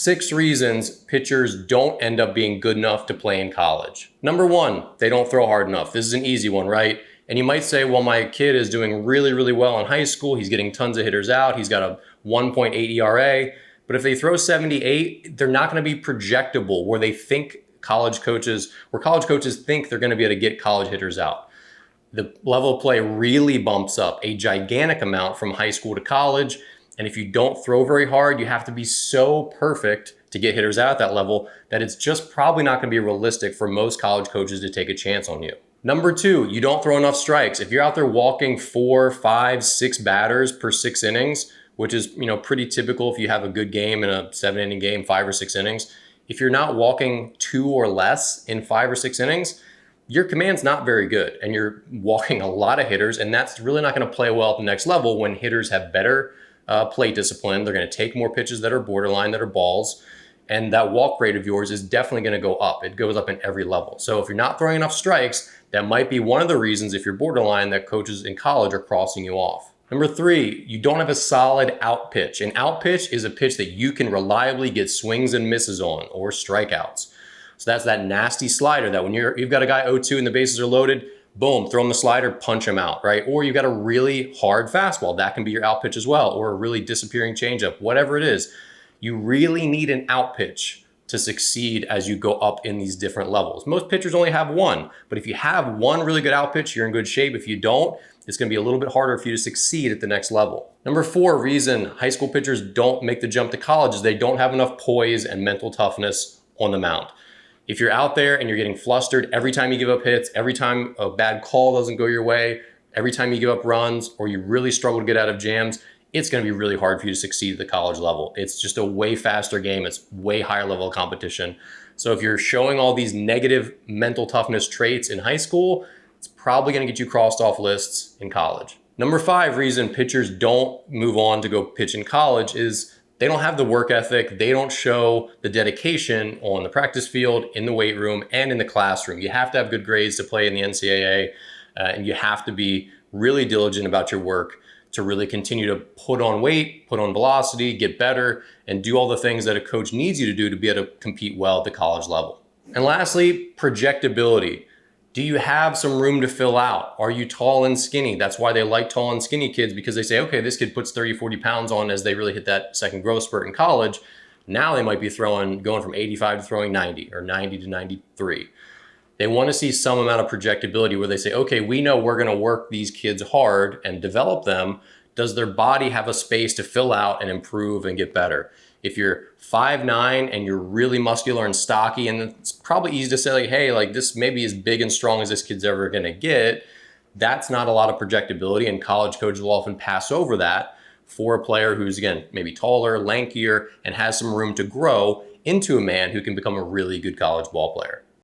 6 reasons pitchers don't end up being good enough to play in college. Number 1, they don't throw hard enough. This is an easy one, right? And you might say, well, my kid is doing really, really well in high school. He's getting tons of hitters out. He's got a 1.8 ERA. But if they throw 78, they're not going to be projectable where college coaches think they're going to be able to get college hitters out. The level of play really bumps up a gigantic amount from high school to college. And if you don't throw very hard, you have to be so perfect to get hitters out at that level that it's just probably not going to be realistic for most college coaches to take a chance on you. Number 2, you don't throw enough strikes. If you're out there walking 4, 5, 6 batters per 6 innings, which is pretty typical if you have a good game in a 7-inning game, 5 or 6 innings. If you're not walking 2 or less in 5 or 6 innings, your command's not very good, and you're walking a lot of hitters, and that's really not going to play well at the next level when hitters have better plate discipline. They're going to take more pitches that are borderline, that are balls, and that walk rate of yours is definitely going to go up. It goes up in every level. So if you're not throwing enough strikes, that might be one of the reasons, if you're borderline, that coaches in college are crossing you off. Number 3, you don't have a solid out pitch. An out pitch is a pitch that you can reliably get swings and misses on, or strikeouts. So that's that nasty slider that when you've got a guy 0-2 and the bases are loaded, boom, throw him the slider, punch him out, right? Or you've got a really hard fastball. That can be your out pitch as well, or a really disappearing changeup, whatever it is. You really need an out pitch to succeed as you go up in these different levels. Most pitchers only have one, but if you have one really good out pitch, you're in good shape. If you don't, it's going to be a little bit harder for you to succeed at the next level. Number 4 reason high school pitchers don't make the jump to college is they don't have enough poise and mental toughness on the mound. If you're out there and you're getting flustered every time you give up hits, every time a bad call doesn't go your way, every time you give up runs, or you really struggle to get out of jams, it's going to be really hard for you to succeed at the college level. It's just a way faster game. It's way higher level of competition. So if you're showing all these negative mental toughness traits in high school, it's probably going to get you crossed off lists in college. Number 5 reason pitchers don't move on to go pitch in college is they don't have the work ethic. They don't show the dedication on the practice field, in the weight room, and in the classroom. You have to have good grades to play in the NCAA, and you have to be really diligent about your work to really continue to put on weight, put on velocity, get better, and do all the things that a coach needs you to do to be able to compete well at the college level. And lastly, projectability. Do you have some room to fill out? Are you tall and skinny? That's why they like tall and skinny kids, because they say, okay, this kid puts 30, 40 pounds on as they really hit that second growth spurt in college. Now they might be going from 85 to throwing 90 or 90 to 93. They want to see some amount of projectability where they say, okay, we know we're going to work these kids hard and develop them. Does their body have a space to fill out and improve and get better? If you're 5'9" and you're really muscular and stocky, and it's probably easy to say like, hey, like this may be as big and strong as this kid's ever going to get, that's not a lot of projectability, and college coaches will often pass over that for a player who's, again, maybe taller, lankier, and has some room to grow into a man who can become a really good college ball player.